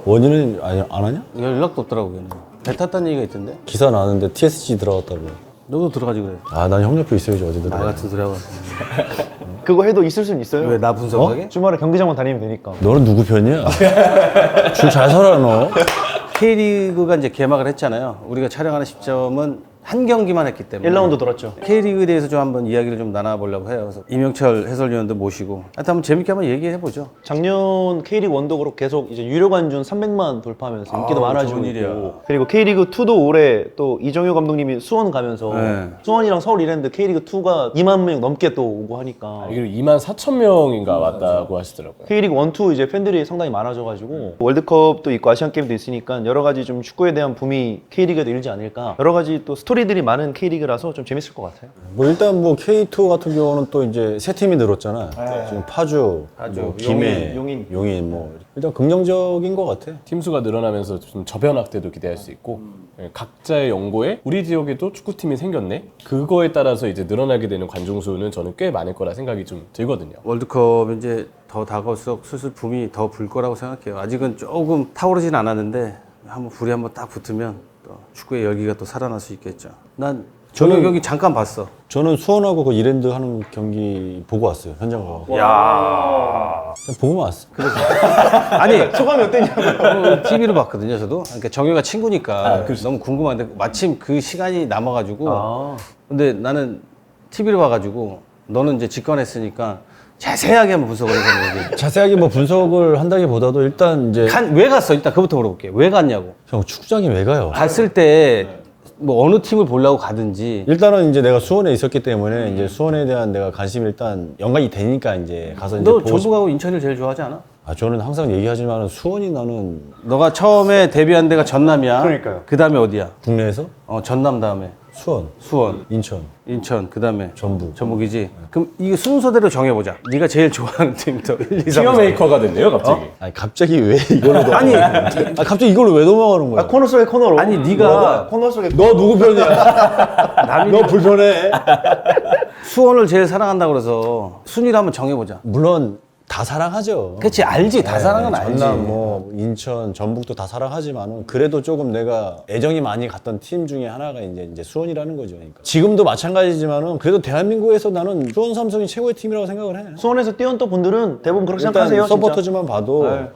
원인은 안 하냐? 연락도 없더라고 걔는. 배 탔다는 얘기가 있던데. 기사 나왔는데 TSG 들어갔다고. 너도 들어가지 그래. 아, 난 형 옆에 있어야지 어디 나 들어가. 같은 소리 하고. 그거 해도 있을 수는 있어요. 왜 나 분석하게? 주말에 경기장만 다니면 되니까. 너는 누구 편이야? 줄 잘 서라 너. K리그가 이제 개막을 했잖아요. 우리가 촬영하는 시점은 한 경기만 했기 때문에 1라운드 돌았죠. K리그에 대해서 좀 한번 이야기를 좀 나눠보려고 해요. 그래서 이명철 해설위원도 모시고 하여튼 한번 재밌게 한번 얘기해보죠. 작년 K리그 1도 그렇고 계속 이제 유료 관중 300만 돌파하면서 인기도 많아지고 좋은 일이야. 있고. 그리고 K리그 2도 올해 또 이정효 감독님이 수원 가면서 네. 수원이랑 서울 이랬는데 K리그 2가 2만 명 넘게 또 오고 하니까 알기로 2만 4천 명인가 왔다고 하시더라고요. K리그 1, 2 이제 팬들이 상당히 많아져가지고 월드컵도 있고 아시안 게임도 있으니까 여러 가지 좀 축구에 대한 붐이 K리그에도 일지 않을까. 여러 가지 또 스토리들이 많은 K리그라서 좀 재밌을 것 같아요. 뭐 일단 뭐 K2 같은 경우는 또 이제 새 팀이 늘었잖아. 지금 파주, 뭐 김해, 용인 뭐 일단 긍정적인 것 같아. 팀 수가 늘어나면서 좀 저변 확대도 기대할 수 있고 각자의 연고에 우리 지역에도 축구팀이 생겼네? 그거에 따라서 이제 늘어나게 되는 관중 수는 저는 꽤 많을 거라 생각이 좀 들거든요. 월드컵 이제 더 다가올수록 슬슬 붐이 더 불 거라고 생각해요. 아직은 조금 타오르진 않았는데 한번 불이 한번 딱 붙으면 또 축구의 열기가 또 살아날 수 있겠죠. 난 저녁 경기 잠깐 봤어. 저는 수원하고 그 이랜드 하는 경기 보고 왔어요. 현장 가고. 야. 그냥 보고만 왔어. 아니 소감이 어땠냐고요? TV로 봤거든요, 저도. 그러니까 정효가 친구니까 너무 궁금한데 마침 그 시간이 남아가지고. 근데 나는 TV로 봐가지고 너는 이제 직관했으니까 자세하게 한번 분석을 해보는 자세하게 뭐 분석을 한다기보다도 일단 이제 왜 갔어? 일단 그부터 물어볼게. 왜 갔냐고. 형 축구장에 왜 가요? 갔을 때 뭐 어느 팀을 보려고 가든지. 일단은 이제 내가 수원에 있었기 때문에 이제 수원에 대한 내가 관심이 일단 연관이 되니까 이제 가서 이제 너 보고 전북하고 인천을 제일 좋아하지 않아? 아 저는 항상 얘기하지만 수원이 나는 너가 처음에 데뷔한 데가 전남이야. 그러니까요. 그 다음에 어디야? 국내에서 전남 다음에 수원, 수원, 인천, 인천, 그 다음에 전북. 전북이지. 그럼 이거 순서대로 정해보자. 네가 제일 좋아하는 팀부터 1, 2, 3. 티어메이커가 됐네요, 갑자기. 아니 갑자기 왜 이걸로 아니, 갑자기 이걸로 왜 넘어가는 거야? 코너 속의 코너로. 아니, 네가 코너 속의 너 누구 편이야? 남이 너 불편해? 수원을 제일 사랑한다고 그래서 순위를 한번 정해보자. 물론 다 사랑하죠. 그치, 알지. 다 사랑은 알지. 전남, 뭐 인천, 전북도 다 사랑하지만은 그래도 조금 내가 애정이 많이 갔던 팀 중에 하나가 이제 수원이라는 거죠. 그러니까. 지금도 마찬가지지만은 그래도 대한민국에서 나는 수원 삼성이 최고의 팀이라고 생각을 해. 수원에서 뛰었던 분들은 대부분 그렇게 일단 생각하세요. 서포터즈만 봐도 네.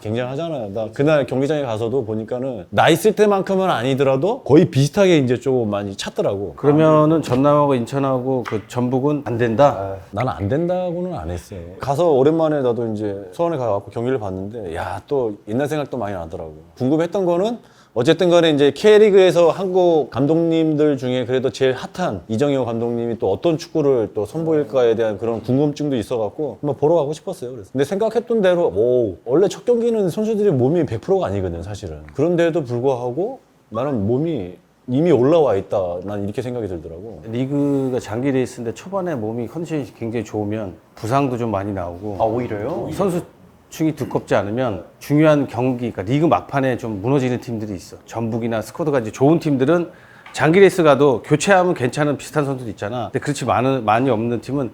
굉장하잖아요. 나 그날 경기장에 가서도 보니까는 나 있을 때만큼은 아니더라도 거의 비슷하게 이제 조금 많이 찾더라고. 그러면은 전남하고 인천하고 그 전북은 안 된다? 나는 안 된다고는 안 했어요. 가서 오랜만에 나도 이제 수원에 가갖고 경기를 봤는데 야, 또 옛날 생각도 많이 나더라고. 궁금했던 거는 어쨌든 간에 이제 K리그에서 한국 감독님들 중에 그래도 제일 핫한 이정효 감독님이 또 어떤 축구를 또 선보일까에 대한 그런 궁금증도 있어갖고 한번 보러 가고 싶었어요. 그래서. 근데 생각했던 대로 원래 첫 경기는 선수들이 몸이 100%가 아니거든, 사실은. 그런데도 불구하고 나는 몸이 이미 올라와 있다. 난 이렇게 생각이 들더라고. 리그가 장기 레이스인데 초반에 몸이 컨디션이 굉장히 좋으면 부상도 좀 많이 나오고 오히려요? 선수층이 두껍지 않으면 중요한 경기, 그러니까 리그 막판에 좀 무너지는 팀들이 있어. 전북이나 스쿼드가 이제 좋은 팀들은 장기 레이스 가도 교체하면 괜찮은 비슷한 선수도 있잖아. 근데 그렇지 많이 없는 팀은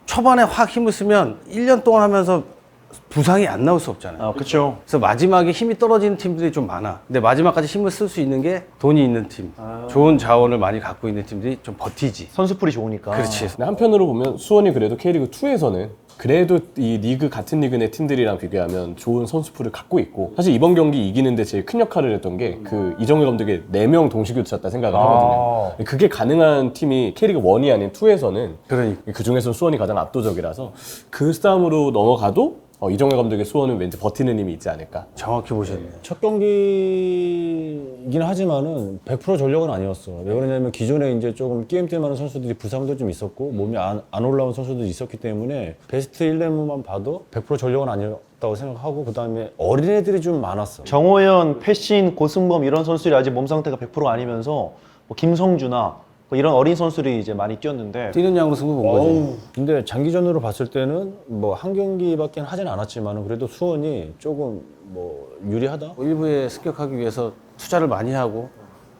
초반에 확 힘을 쓰면 1년 동안 하면서 부상이 안 나올 수 없잖아요. 그렇죠. 그래서 마지막에 힘이 떨어지는 팀들이 좀 많아. 근데 마지막까지 힘을 쓸 수 있는 게 돈이 있는 팀, 좋은 자원을 많이 갖고 있는 팀들이 좀 버티지. 선수풀이 좋으니까. 그렇지. 근데 한편으로 보면 수원이 그래도 K리그2에서는 그래도 이 리그 같은 리그 내 팀들이랑 비교하면 좋은 선수풀을 갖고 있고 사실 이번 경기 이기는데 제일 큰 역할을 했던 게 그 이정효 감독의 4명 동시 교체였다 생각을 하거든요. 그게 가능한 팀이 K리그1이 아닌 2에서는 그러니까. 그 중에서 수원이 가장 압도적이라서 그 싸움으로 넘어가도 이정효 감독의 수원은 왠지 버티는 힘이 있지 않을까. 정확히 보셨네. 첫 경기이긴 하지만은 100% 전력은 아니었어. 왜 그러냐면 기존에 이제 조금 게임 때 많은 선수들이 부상도 좀 있었고 몸이 안 올라온 선수들이 있었기 때문에 베스트 11만 봐도 100% 전력은 아니었다고 생각하고 그 다음에 어린애들이 좀 많았어. 정호연, 패신, 고승범 이런 선수들이 아직 몸 상태가 100% 아니면서 뭐 김성주나 뭐 이런 어린 선수들이 이제 많이 뛰었는데 뛰는 양으로 승부 본 거지. 근데 장기전으로 봤을 때는 뭐 한 경기밖에 하진 않았지만 그래도 수원이 조금 뭐 유리하다? 일부에 습격하기 위해서 투자를 많이 하고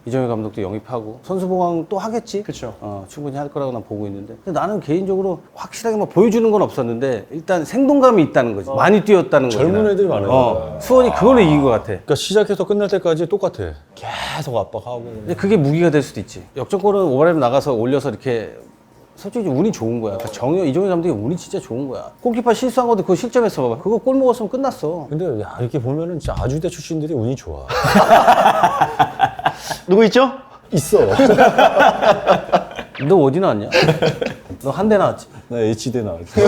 이정효 감독도 영입하고 선수 보강 또 하겠지. 그쵸. 충분히 할 거라고 난 보고 있는데 근데 나는 개인적으로 확실하게 막 보여주는 건 없었는데 일단 생동감이 있다는 거지. 많이 뛰었다는 거지. 젊은 난. 애들이 많아요. 수원이 그걸로 이긴 것 같아. 그러니까 시작해서 끝날 때까지 똑같아. 계속 압박하고. 근데 그게 무기가 될 수도 있지. 역전골은 오버랩 나가서 올려서 이렇게 솔직히 운이 좋은 거야. 그러니까 이정효 감독이 운이 진짜 좋은 거야. 골키퍼 실수한 것도 그거 실점했어 봐봐. 그거 골 먹었으면 끝났어. 근데 야, 이렇게 보면은 진짜 아주대 출신들이 운이 좋아. 누구 있죠? 있어. 너 어디 나왔냐? 너 한 대 나왔지? 나 H대 나왔지.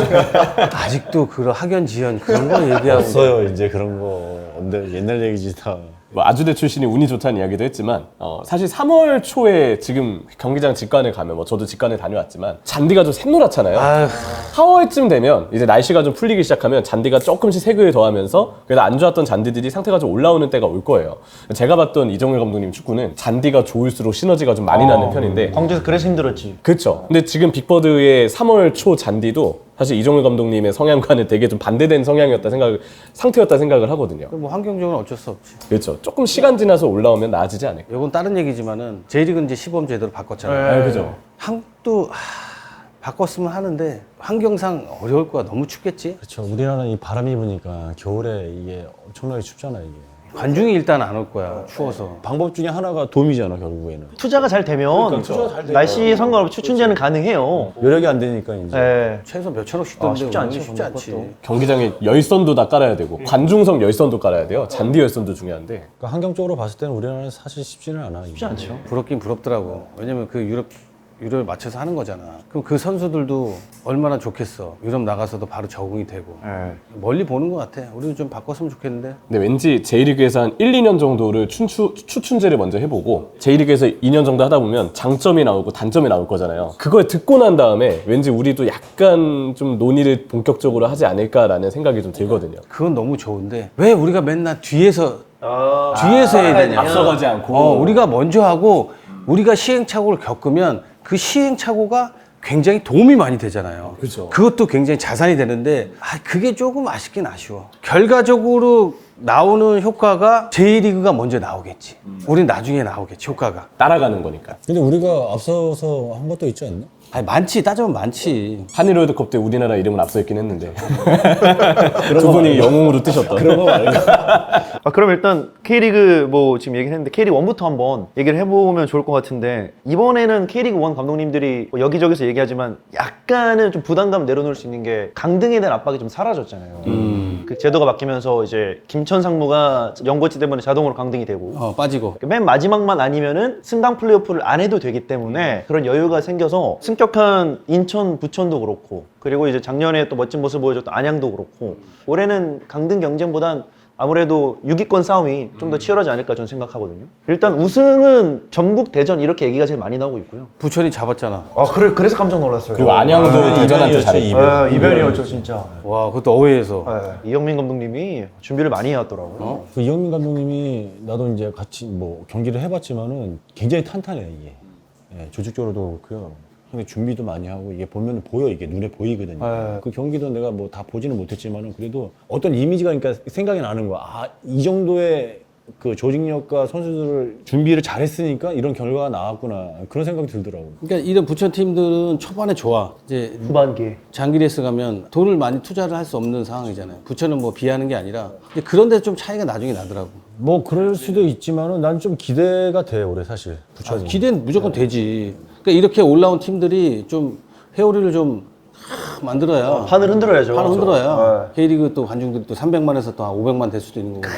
아직도 그런 학연 지연 그런 거 얘기하고 없어요 이제 그런 거. 근데 옛날 얘기지 다. 뭐 아주대 출신이 운이 좋다는 이야기도 했지만 사실 3월 초에 지금 경기장 직관에 가면 뭐 저도 직관에 다녀왔지만 잔디가 좀 샛노랗잖아요. 아휴. 4월쯤 되면 이제 날씨가 좀 풀리기 시작하면 잔디가 조금씩 색을 더하면서 그래도 안 좋았던 잔디들이 상태가 좀 올라오는 때가 올 거예요. 제가 봤던 이정효 감독님 축구는 잔디가 좋을수록 시너지가 좀 많이 나는 편인데 광주에서 그래서 힘들었지. 그렇죠. 근데 지금 빅버드의 3월 초 잔디도 사실 이정효 감독님의 성향과는 되게 좀 반대된 상태였다 생각을 하거든요. 뭐 환경적으로는 어쩔 수 없지. 그렇죠. 조금 시간 지나서 올라오면 나아지지 않을까. 이건 다른 얘기지만은 J리그는 이제 시범 제도로 바꿨잖아요. 네, 그죠. 한국도 바꿨으면 하는데 환경상 어려울 거야. 너무 춥겠지. 그렇죠. 우리나라는 이 바람이 부니까 겨울에 이게 엄청나게 춥잖아 이게. 관중이 일단 안 올 거야. 추워서. 방법 중에 하나가 돔이잖아 결국에는. 투자가 잘 되면 날씨 상관없이 추춘제는 가능해요. 여력이 안 되니까 이제. 네. 최소 몇 천억씩 드는데 쉽지 않지, 쉽지 않지. 경기장에 열선도 다 깔아야 되고 관중석 열선도 깔아야 돼요. 잔디 열선도 중요한데. 그러니까 환경적으로 봤을 때는 우리나라는 사실 쉽지는 않아. 쉽지 않죠. 부럽긴 부럽더라고. 왜냐면 그 유럽에 맞춰서 하는 거잖아. 그럼 그 선수들도 얼마나 좋겠어. 유럽 나가서도 바로 적응이 되고. 네. 멀리 보는 것 같아. 우리도 좀 바꿨으면 좋겠는데. 근데 왠지 J리그에서 한 1, 2년 정도를 추춘제를 먼저 해보고 J리그에서 2년 정도 하다 보면 장점이 나오고 단점이 나올 거잖아요. 그걸 듣고 난 다음에 왠지 우리도 약간 좀 논의를 본격적으로 하지 않을까라는 생각이 좀 들거든요. 그건 너무 좋은데 왜 우리가 맨날 뒤에서 해야 되냐. 앞서가지 않고. 우리가 먼저 하고 우리가 시행착오를 겪으면 그 시행착오가 굉장히 도움이 많이 되잖아요. 그죠. 그것도 굉장히 자산이 되는데 그게 조금 아쉽긴 아쉬워. 결과적으로 나오는 효과가 J리그가 먼저 나오겠지. 우린 나중에 나오겠지, 효과가. 따라가는 거니까. 근데 우리가 앞서서 한 것도 있지 않나? 아니, 많지. 따지면 많지. 한일 월드컵 때 우리나라 이름은 앞서 있긴 했는데 두 분이 영웅으로 뜨셨던. 그런 거 말고. 그럼 일단 K리그 뭐 지금 얘기했는데 K리그 1부터 한번 얘기를 해보면 좋을 것 같은데 이번에는 K리그 1 감독님들이 뭐 여기저기서 얘기하지만 약간은 좀 부담감 내려놓을 수 있는 게 강등에 대한 압박이 좀 사라졌잖아요. 그 제도가 바뀌면서 이제 김천 상무가 연고치 때문에 자동으로 강등이 되고 빠지고. 맨 마지막만 아니면은 승강 플레이오프를 안 해도 되기 때문에 그런 여유가 생겨서 승격한 인천, 부천도 그렇고 그리고 이제 작년에 또 멋진 모습 보여줬던 안양도 그렇고 올해는 강등 경쟁보단 아무래도 6위권 싸움이 좀 더 치열하지 않을까 저는 생각하거든요. 일단 우승은 전국 대전 이렇게 얘기가 제일 많이 나오고 있고요. 부천이 잡았잖아. 그래서 깜짝 놀랐어요. 그리고 안양도 대전한테 잘해. 이변이었죠 진짜. 와, 그것도 어웨이에서. 이영민 감독님이 준비를 많이 해왔더라고요. 그 이영민 감독님이 나도 이제 같이 뭐 경기를 해봤지만은 굉장히 탄탄해 이게. 예, 조직적으로도 그렇고요. 근데 준비도 많이 하고 이게 보면 보여 이게 눈에 보이거든요. 그 경기도 내가 뭐 다 보지는 못했지만은 그래도 어떤 이미지가 그러니까 생각이 나는 거야. 이 정도의 그 조직력과 선수들을 준비를 잘했으니까 이런 결과가 나왔구나 그런 생각이 들더라고. 그러니까 이런 부천 팀들은 초반에 좋아. 이제 후반기. 장기 레이스 가면 돈을 많이 투자를 할 수 없는 상황이잖아요. 부천은 뭐 비하는 게 아니라 근데 그런데 좀 차이가 나중에 나더라고. 뭐 그럴 수도 있지만은 난 좀 기대가 돼 올해 사실 부천이. 기대는 무조건 되지. 그러니까 이렇게 올라온 팀들이 좀 회오리를 좀 만들어야 판을 흔들어야죠. 판을 흔들어야 K리그 또 관중들이 또 300만에서 또 한 500만 될 수도 있는 거고.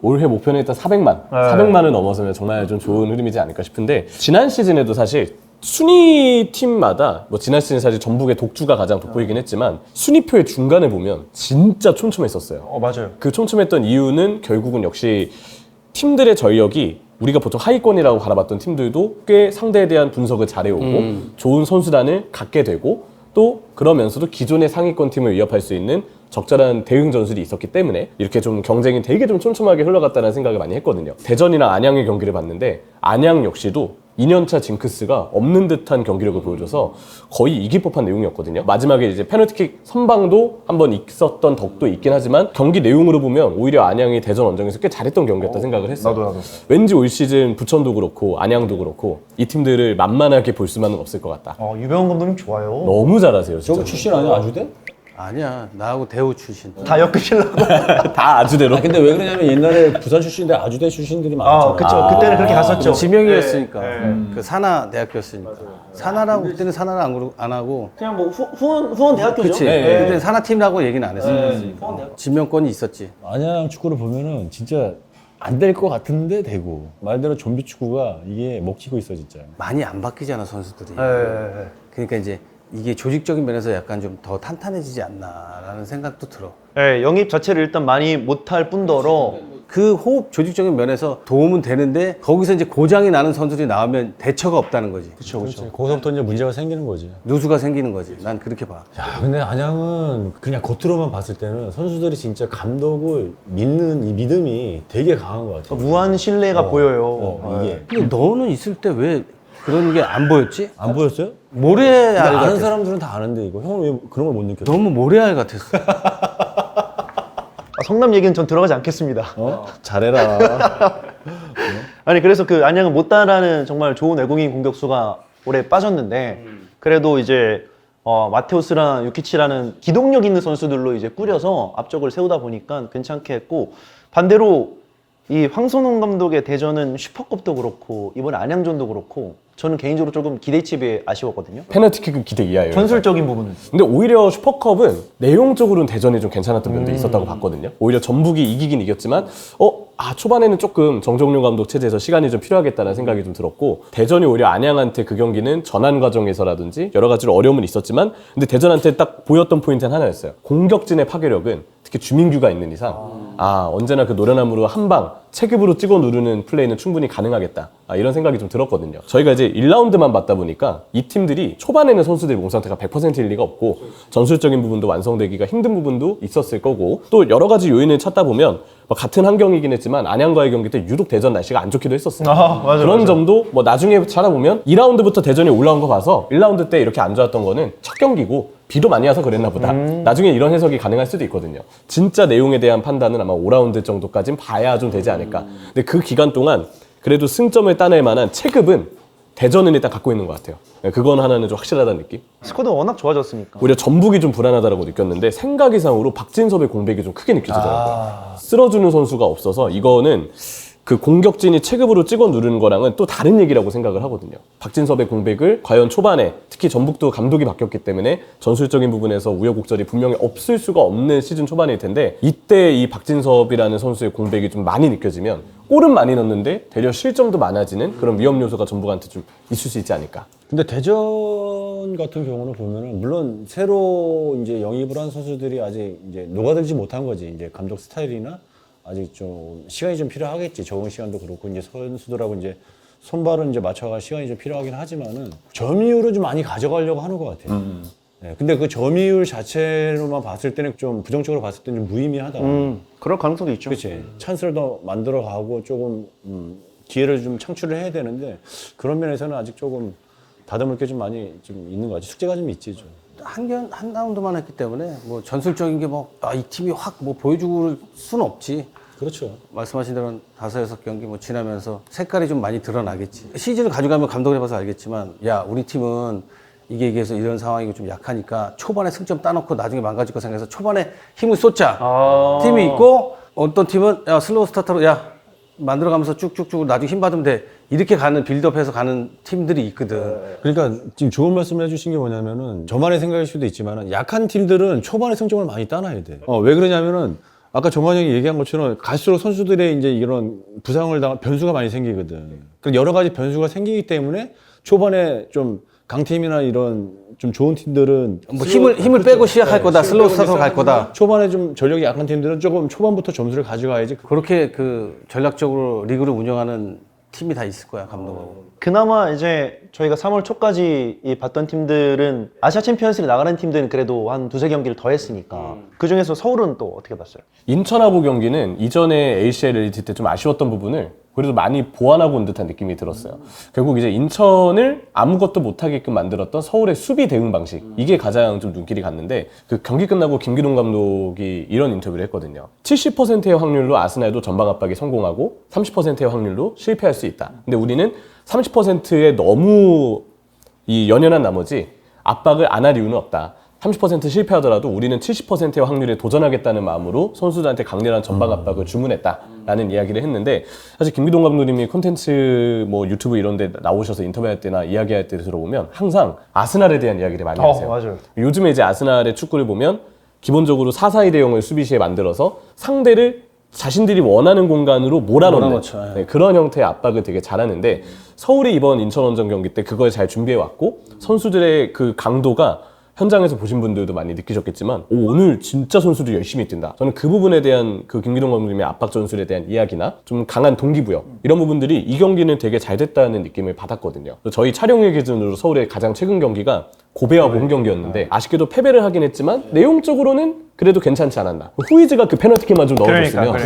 올해 목표는 일단 400만. 400만을 넘어서면 정말 좀 좋은 흐름이지 않을까 싶은데 지난 시즌에도 사실 순위 팀마다 뭐 지난 시즌 사실 전북의 독주가 가장 돋보이긴 했지만 순위표의 중간에 보면 진짜 촘촘했었어요. 맞아요. 그 촘촘했던 이유는 결국은 역시 팀들의 전력이 우리가 보통 하위권이라고 갈아봤던 팀들도 꽤 상대에 대한 분석을 잘해오고 좋은 선수단을 갖게 되고 또 그러면서도 기존의 상위권 팀을 위협할 수 있는 적절한 대응 전술이 있었기 때문에 이렇게 좀 경쟁이 되게 좀 촘촘하게 흘러갔다는 생각을 많이 했거든요. 대전이나 안양의 경기를 봤는데 안양 역시도 2년차 징크스가 없는 듯한 경기력을 보여줘서 거의 이길 법한 내용이었거든요. 마지막에 이제 페널티킥 선방도 한번 있었던 덕도 있긴 하지만 경기 내용으로 보면 오히려 안양이 대전 원정에서 꽤 잘했던 경기였다 생각을 했어요. 나도. 왠지 올 시즌 부천도 그렇고 안양도 그렇고 이 팀들을 만만하게 볼 수만은 없을 것 같다. 유병훈 감독님 좋아요. 너무 잘하세요, 진짜. 저거 출신 아니야 아주대? 아니야, 나하고 대우 출신. 다 엮으시려고. 다 아주대로. 아 근데 왜 그러냐면 옛날에 부산 출신인데 아주대 출신들이 많았잖아. 그쵸. 그때는 그렇게 갔었죠. 지명이었으니까. 그 산하 대학교였으니까. 산하라고 그때는 산하를 안 하고. 그냥 뭐 후원 대학교죠. 그치. 그때 산하 팀이라고 얘기는 안 했어요. 지명권이 있었지. 안양 축구를 보면은 진짜 안 될 것 같은데 되고 말대로 좀비 축구가 이게 먹히고 있어 진짜. 많이 안 바뀌잖아, 선수들이. 네. 그러니까 이제 이게 조직적인 면에서 약간 좀 더 탄탄해지지 않나라는 생각도 들어. 네, 영입 자체를 일단 많이 못할 뿐더러 그 호흡 조직적인 면에서 도움은 되는데 거기서 이제 고장이 나는 선수들이 나오면 대처가 없다는 거지. 그쵸. 거기서부터 이제 문제가 생기는 거지. 누수가 생기는 거지. 난 그렇게 봐. 야, 근데 안양은 그냥 겉으로만 봤을 때는 선수들이 진짜 감독을 믿는 이 믿음이 되게 강한 것 같아. 무한 신뢰가 보여요. 이게 근데 너는 있을 때 왜 그런 게 안 보였지? 안 보였어요? 모래알 근데 아는 같았어. 사람들은 다 아는데 이거 형은 왜 그런 걸 못 느꼈어? 너무 모래알 같았어. 성남 얘기는 전 들어가지 않겠습니다. 잘해라. 아니 그래서 그 안양은 못다라는 정말 좋은 외국인 공격수가 올해 빠졌는데 그래도 이제 마테우스랑 유키치라는 기동력 있는 선수들로 이제 꾸려서 앞쪽을 세우다 보니까 괜찮게 했고 반대로 이 황선홍 감독의 대전은 슈퍼컵도 그렇고 이번에 안양전도 그렇고 저는 개인적으로 조금 기대치 비해 아쉬웠거든요. 페널티킥은 기대 이하예요. 전술적인 부분은. 근데 오히려 슈퍼컵은 내용적으로는 대전이 좀 괜찮았던 면도 있었다고 봤거든요. 오히려 전북이 이기긴 이겼지만 초반에는 조금 정정용 감독 체제에서 시간이 좀 필요하겠다는 생각이 좀 들었고 대전이 오히려 안양한테 그 경기는 전환 과정에서라든지 여러 가지로 어려움은 있었지만 근데 대전한테 딱 보였던 포인트는 하나였어요. 공격진의 파괴력은 특히 주민규가 있는 이상 언제나 그 노련함으로 한 방 체급으로 찍어 누르는 플레이는 충분히 가능하겠다. 이런 생각이 좀 들었거든요. 저희가 이제 1라운드만 봤다 보니까 이 팀들이 초반에는 선수들의 몸 상태가 100%일 리가 없고 전술적인 부분도 완성되기가 힘든 부분도 있었을 거고 또 여러 가지 요인을 찾다 보면 같은 환경이긴 했지만 안양과의 경기 때 유독 대전 날씨가 안 좋기도 했었어요. 그런 점도 나중에 찾아보면 2라운드부터 대전이 올라온 거 봐서 1라운드 때 이렇게 안 좋았던 거는 첫 경기고 비도 많이 와서 그랬나 보다. 나중에 이런 해석이 가능할 수도 있거든요. 진짜 내용에 대한 판단은 아마 5라운드 정도까지는 봐야 좀 되지 않을까. 근데 그 기간 동안 그래도 승점을 따낼 만한 체급은 대전은 일단 갖고 있는 것 같아요. 그건 하나는 좀 확실하다는 느낌? 스쿼드가 워낙 좋아졌으니까. 오히려 전북이 좀 불안하다고 느꼈는데 생각 이상으로 박진섭의 공백이 좀 크게 느껴지더라고요. 쓸어주는 선수가 없어서 이거는 그 공격진이 체급으로 찍어 누르는 거랑은 또 다른 얘기라고 생각을 하거든요. 박진섭의 공백을 과연 초반에 특히 전북도 감독이 바뀌었기 때문에 전술적인 부분에서 우여곡절이 분명히 없을 수가 없는 시즌 초반일 텐데 이때 이 박진섭이라는 선수의 공백이 좀 많이 느껴지면 골은 많이 넣는데 되려 실점도 많아지는 그런 위험 요소가 전북한테 좀 있을 수 있지 않을까. 근데 대전 같은 경우는 보면은 물론 새로 이제 영입을 한 선수들이 아직 이제 녹아들지 못한 거지. 이제 감독 스타일이나 아직 좀 시간이 좀 필요하겠지. 적응 시간도 그렇고 이제 선수들하고 이제 손발은 이제 맞춰갈 시간이 좀 필요하긴 하지만은 점유율은 좀 많이 가져가려고 하는 것 같아요. 네, 근데 그 점유율 자체로만 봤을 때는 좀 부정적으로 봤을 때는 좀 무의미하다. 그럴 가능성도 있죠. 그렇지. 찬스를 더 만들어가고 조금 기회를 좀 창출을 해야 되는데 그런 면에서는 아직 조금 다듬을 게 좀 많이 좀 있는 것 같지. 숙제가 좀 있지 좀. 한 라운드만 했기 때문에 뭐 전술적인 게 이 팀이 확 보여줄 수는 없지. 그렇죠. 말씀하신 대로 5-6경기 지나면서 색깔이 좀 많이 드러나겠지. 시즌을 가져가면 감독을 해봐서 알겠지만 우리 팀은 이게 해서 이런 상황이고 좀 약하니까 초반에 승점 따놓고 나중에 망가질 거 생각해서 초반에 힘을 쏟자. 팀이 있고 어떤 팀은 슬로우 스타터로 만들어가면서 쭉쭉쭉 나중에 힘 받으면 돼. 이렇게 가는 빌드업해서 가는 팀들이 있거든. 그러니까 지금 좋은 말씀을 해주신 게 뭐냐면은 저만의 생각일 수도 있지만 약한 팀들은 초반에 승점을 많이 따놔야 돼. 왜 그러냐면은 아까 정관 형이 얘기한 것처럼 갈수록 선수들의 이제 이런 부상을 당한 변수가 많이 생기거든. 여러 가지 변수가 생기기 때문에 초반에 좀 강팀이나 이런 좀 좋은 팀들은 힘을 빼고 시작할 거다. 슬로우 스타트로 갈 거다. 초반에 좀 전력이 약한 팀들은 조금 초반부터 점수를 가져가야지. 그렇게 그 전략적으로 리그를 운영하는 팀이 다 있을 거야, 감독하고. 그나마 이제 저희가 3월 초까지 봤던 팀들은 아시아 챔피언스리그 나가는 팀들은 그래도 한 2-3경기를 더 했으니까 그 중에서 서울은 또 어떻게 봤어요? 인천하고 경기는 이전에 ACL 엘리트 때 좀 아쉬웠던 부분을 그래도 많이 보완하고 온 듯한 느낌이 들었어요. 결국 이제 인천을 아무것도 못하게끔 만들었던 서울의 수비 대응 방식, 이게 가장 좀 눈길이 갔는데, 그 경기 끝나고 김기동 감독이 이런 인터뷰를 했거든요. 70%의 확률로 아스날도 전방 압박에 성공하고 30%의 확률로 실패할 수 있다. 근데 우리는 30%에 너무 이 연연한 나머지 압박을 안 할 이유는 없다. 30% 실패하더라도 우리는 70%의 확률에 도전하겠다는 마음으로 선수들한테 강렬한 전방 압박을 주문했다라는 이야기를 했는데, 사실 김기동 감독님이 콘텐츠 뭐 유튜브 이런 데 나오셔서 인터뷰할 때나 이야기할 때 들어보면 항상 아스날에 대한 이야기를 많이 하세요. 맞아요. 요즘에 이제 아스날의 축구를 보면 기본적으로 4-4-2대0을 수비 시에 만들어서 상대를 자신들이 원하는 공간으로 몰아넣는 몰아넣죠. 네, 그런 형태의 압박을 되게 잘하는데, 서울이 이번 인천원정 경기 때 그걸 잘 준비해왔고, 선수들의 그 강도가 현장에서 보신 분들도 많이 느끼셨겠지만, 오늘 진짜 선수들 열심히 뛴다. 저는 그 부분에 대한 그 김기동 감독님의 압박 전술에 대한 이야기나 좀 강한 동기부여, 이런 부분들이 이 경기는 되게 잘 됐다는 느낌을 받았거든요. 저희 촬영일 기준으로 서울의 가장 최근 경기가 고베와 홈 경기였는데, 아쉽게도 패배를 하긴 했지만 내용적으로는 그래도 괜찮지 않았나. 후이즈가 그 페널티킥만 좀 넣어줬으면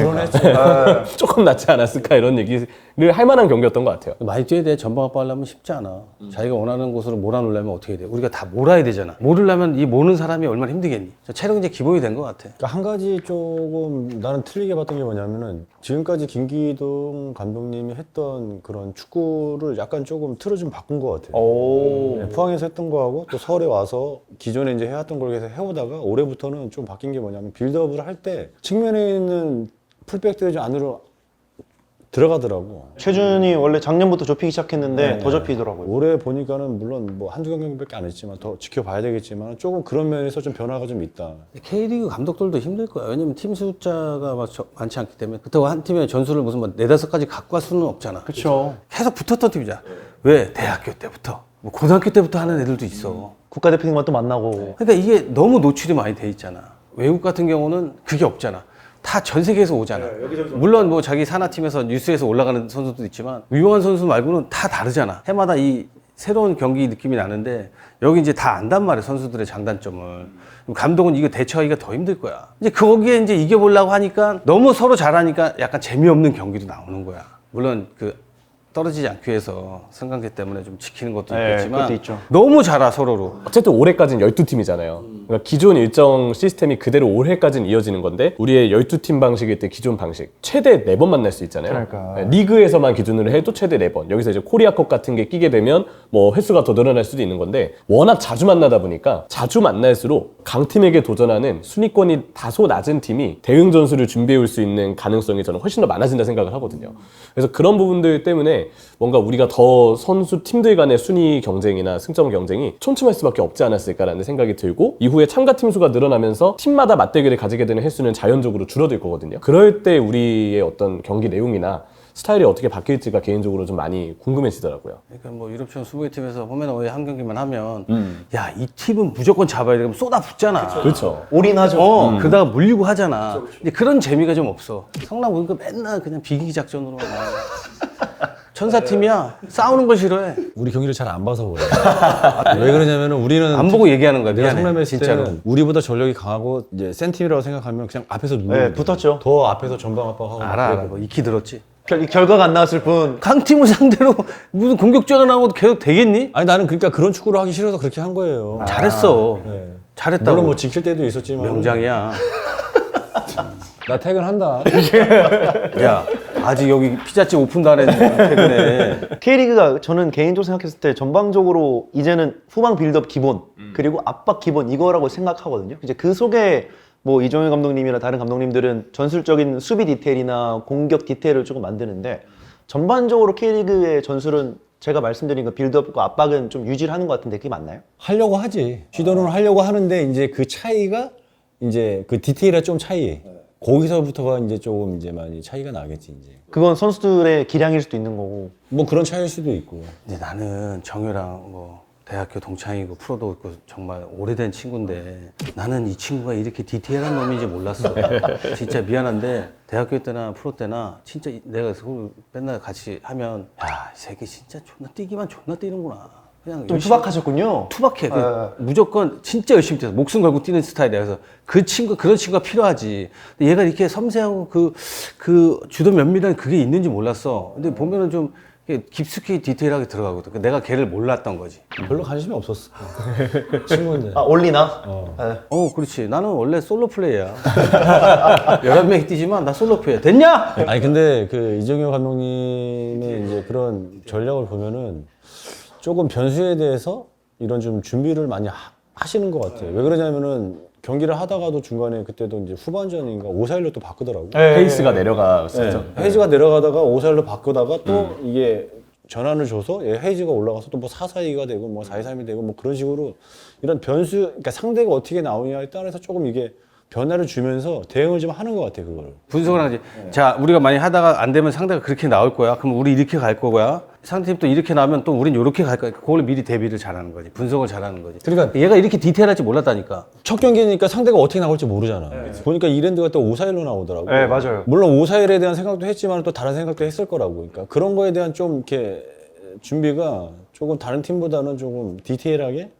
조금 낫지 않았을까, 이런 얘기를 할 만한 경기였던 것 같아요. 많이 뛰어야 돼. 전방 압박하려면 쉽지 않아. 자기가 원하는 곳으로 몰아놓으려면 어떻게 해야 돼? 우리가 다 몰아야 되잖아. 몰으려면 이 모는 사람이 얼마나 힘들겠니? 체력이 이제 기본이 된 것 같아. 그러니까 한 가지 조금 나는 틀리게 봤던 게 뭐냐면은, 지금까지 김기동 감독님이 했던 그런 축구를 약간 조금 틀을 좀 바꾼 것 같아요. 네, 포항에서 했던 거하고 또 서울에 와서 기존에 이제 해왔던 걸 계속 해오다가 올해부터는 좀 바뀐 게 뭐냐면, 빌드업을 할 때 측면에 있는 풀백들이 좀 안으로 들어가더라고. 최준이 원래 작년부터 좁히기 시작했는데 네. 더 좁히더라고요. 올해 보니까는 물론 뭐 한두 경기밖에 안 했지만 더 지켜봐야 되겠지만 조금 그런 면에서 좀 변화가 좀 있다. K리그 감독들도 힘들 거야. 왜냐면 팀 숫자가 막 많지 않기 때문에. 그렇다고 한 팀의 전술을 무슨 뭐 4-5가지 갖고 갈 수는 없잖아. 그렇죠. 계속 붙었던 팀이잖아. 왜? 대학교 때부터. 뭐 고등학교 때부터 하는 애들도 있어. 국가대표님과 또 만나고. 그러니까 이게 너무 노출이 많이 돼 있잖아. 외국 같은 경우는 그게 없잖아. 다 전 세계에서 오잖아. 물론 뭐 자기 산하팀에서 뉴스에서 올라가는 선수도 있지만, 유명한 선수 말고는 다 다르잖아. 해마다 이 새로운 경기 느낌이 나는데, 여기 이제 다 안단 말이야, 선수들의 장단점을. 감독은 이거 대처하기가 더 힘들 거야. 이제 거기에 이제 이겨보려고 하니까 너무 서로 잘하니까 약간 재미없는 경기도 나오는 거야. 물론 그 떨어지지 않기 위해서 승관계 때문에 좀 지키는 것도 네, 있겠지만, 그것도 있죠. 너무 잘하 서로로. 어쨌든 올해까지는 12팀이잖아요. 그러니까 기존 일정 시스템이 그대로 올해까지는 이어지는 건데, 우리의 12팀 방식일 때 기존 방식 최대 4번 만날 수 있잖아요. 그러니까. 네, 리그에서만 기준으로 해도 최대 4번. 여기서 이제 코리아컵 같은 게 끼게 되면 뭐 횟수가 더 늘어날 수도 있는 건데, 워낙 자주 만나다 보니까 자주 만날수록 강팀에게 도전하는 순위권이 다소 낮은 팀이 대응 전술을 준비해 올 수 있는 가능성이 저는 훨씬 더 많아진다 생각을 하거든요. 그래서 그런 부분들 때문에 뭔가 우리가 더 선수 팀들 간의 순위 경쟁이나 승점 경쟁이 촘촘할 수밖에 없지 않았을까라는 생각이 들고, 이후에 참가 팀 수가 늘어나면서 팀마다 맞대결을 가지게 되는 횟수는 자연적으로 줄어들 거거든요. 그럴 때 우리의 어떤 경기 내용이나 스타일이 어떻게 바뀔지가 개인적으로 좀 많이 궁금해지더라고요. 그러니까 뭐 유럽처럼 20개 팀에서 홈앤 어웨이 한 경기만 하면, 야, 이 팀은 무조건 잡아야 돼. 그럼 쏟아붓잖아. 그렇죠. 올인하죠. 그러다가 물리고 하잖아. 근데 그런 재미가 좀 없어. 성남 보니까 맨날 그냥 비기기 작전으로. 천사팀이야. 싸우는 걸 싫어해. 우리 경기를 잘 안 봐서 그래. 왜 그러냐면은 우리는 안 보고 얘기하는 거야. 내가 미안해. 성남에 있을 진짜로. 때는 우리보다 전력이 강하고 이제 센 팀이라고 생각하면 그냥 앞에서 누르면 네, 돼. 붙었죠. 더 앞에서 전방 압박하고 알아. 막 뭐 익히 들었지. 결과가 안 나왔을 뿐. 강팀을 상대로 무슨 공격전을 나오고 계속 되겠니? 아니 나는 그러니까 그런 축구를 하기 싫어서 그렇게 한 거예요. 잘했어. 네. 잘했다고. 물론 뭐 지킬 때도 있었지만 명장이야. 나 퇴근한다. 야, 아직 여기 피자집 오픈도 안 했는데 퇴근해. K리그가 저는 개인적으로 생각했을 때 전방적으로 이제는 후방 빌드업 기본, 그리고 압박 기본 이거라고 생각하거든요. 이제 그 속에 뭐 이종일 감독님이나 다른 감독님들은 전술적인 수비 디테일이나 공격 디테일을 조금 만드는데, 전반적으로 K리그의 전술은 제가 말씀드린 그 빌드업과 압박은 좀 유지를 하는 것 같은데, 그게 맞나요? 하려고 하지. 시도는 하려고 하는데 이제 그 차이가 이제 그 디테일의 좀 차이. 거기서부터가 이제 조금 이제 많이 차이가 나겠지 이제. 그건 선수들의 기량일 수도 있는 거고. 뭐 그런 차이일 수도 있고. 근데 나는 정효랑 뭐 대학교 동창이고 프로도 있고 정말 오래된 친구인데, 나는 이 친구가 이렇게 디테일한 놈인지 몰랐어. 진짜 미안한데 대학교 때나 프로 때나 진짜 내가 맨날 같이 하면, 야, 이 새끼 진짜 존나 뛰기만 존나 뛰는구나. 그냥 좀 열심히 투박하셨군요. 투박해. 무조건 진짜 열심히 뛰어서 목숨 걸고 뛰는 스타일이야. 그래서 그런 친구가 필요하지. 근데 얘가 이렇게 섬세하고 그 주도 면밀한 그게 있는지 몰랐어. 근데 보면은 좀 이렇게 깊숙이 디테일하게 들어가거든. 내가 걔를 몰랐던 거지. 별로 관심이 없었어. 친구인데. 아 올리나? 그렇지. 나는 원래 솔로 플레이야. 11명이 뛰지만 나 솔로 플레이야. 됐냐? 아니 근데 그 이정효 감독님의 이제 그런 전략을 보면은 조금 변수에 대해서 이런 좀 준비를 많이 하시는 것 같아요. 왜 그러냐면은 경기를 하다가도 중간에 그때도 이제 후반전인가 5-4-1로 또 바꾸더라고. 페이스가 내려갔었죠. 헤이즈가 내려가다가 5-4-1로 바꾸다가 또 이게 전환을 줘서 헤이즈가 올라가서 또 뭐 4-4-2가 되고 뭐 4-2-3이 되고 뭐 그런 식으로 이런 변수, 그러니까 상대가 어떻게 나오냐에 따라서 조금 이게 변화를 주면서 대응을 좀 하는 것 같아, 그걸. 분석을 하지. 자, 우리가 많이 하다가 안 되면 상대가 그렇게 나올 거야. 그럼 우리 이렇게 갈 거고요. 상대팀 또 이렇게 나오면 또 우린 이렇게 갈 거야. 그걸 미리 대비를 잘하는 거지. 분석을 잘하는 거지. 그러니까 얘가 이렇게 디테일할 줄 몰랐다니까. 첫 경기니까 상대가 어떻게 나올지 모르잖아. 보니까 이랜드가 또 5-4-1로 나오더라고. 네, 맞아요. 물론 5-4-1에 대한 생각도 했지만 또 다른 생각도 했을 거라고. 그러니까 그런 거에 대한 좀 이렇게 준비가 조금 다른 팀보다는 조금 디테일하게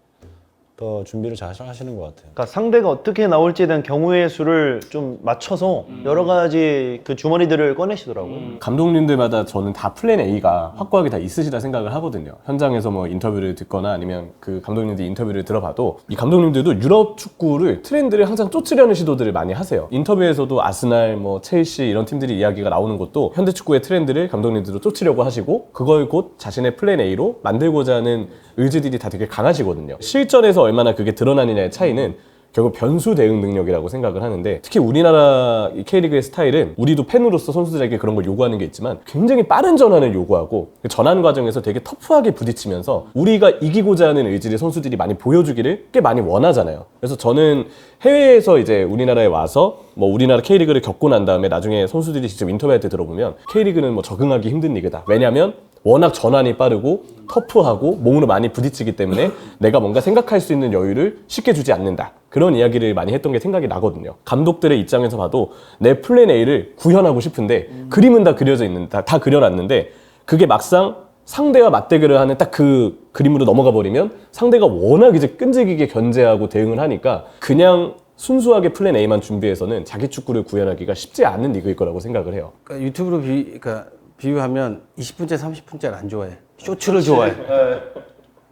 더 준비를 잘 하시는 것 같아요. 그러니까 상대가 어떻게 나올지에 대한 경우의 수를 좀 맞춰서 여러 가지 그 주머니들을 꺼내시더라고요. 감독님들마다 저는 다 플랜 A가 확고하게 다 있으시다 생각을 하거든요. 현장에서 뭐 인터뷰를 듣거나 아니면 그 감독님들 인터뷰를 들어봐도 이 감독님들도 유럽 축구를 트렌드를 항상 쫓으려는 시도들을 많이 하세요. 인터뷰에서도 아스날, 뭐 첼시 이런 팀들이 이야기가 나오는 것도 현대 축구의 트렌드를 감독님들도 쫓으려고 하시고 그걸 곧 자신의 플랜 A로 만들고자 하는 의지들이 다 되게 강하시거든요. 실전에서 얼마나 그게 드러나느냐의 차이는 결국 변수 대응 능력이라고 생각을 하는데 특히 우리나라 K리그의 스타일은 우리도 팬으로서 선수들에게 그런 걸 요구하는 게 있지만 굉장히 빠른 전환을 요구하고 그 전환 과정에서 되게 터프하게 부딪히면서 우리가 이기고자 하는 의지를 선수들이 많이 보여주기를 꽤 많이 원하잖아요. 그래서 저는 해외에서 이제 우리나라에 와서 뭐 우리나라 K리그를 겪고 난 다음에 나중에 선수들이 직접 인터뷰할 때 들어보면 K리그는 뭐 적응하기 힘든 리그다. 왜냐면 워낙 전환이 빠르고 터프하고 몸으로 많이 부딪히기 때문에 내가 뭔가 생각할 수 있는 여유를 쉽게 주지 않는다. 그런 이야기를 많이 했던 게 생각이 나거든요. 감독들의 입장에서 봐도 내 플랜 A를 구현하고 싶은데 그림은 다 그려져 있는데 다 그려놨는데 그게 막상 상대와 맞대결을 하는 딱 그 그림으로 넘어가 버리면 상대가 워낙 이제 끈질기게 견제하고 대응을 하니까 그냥 순수하게 플랜 A만 준비해서는 자기 축구를 구현하기가 쉽지 않은 리그일 거라고 생각을 해요. 그러니까 유튜브로 비유하면 20분째, 30분째를 안 좋아해. 쇼츠를 좋아해.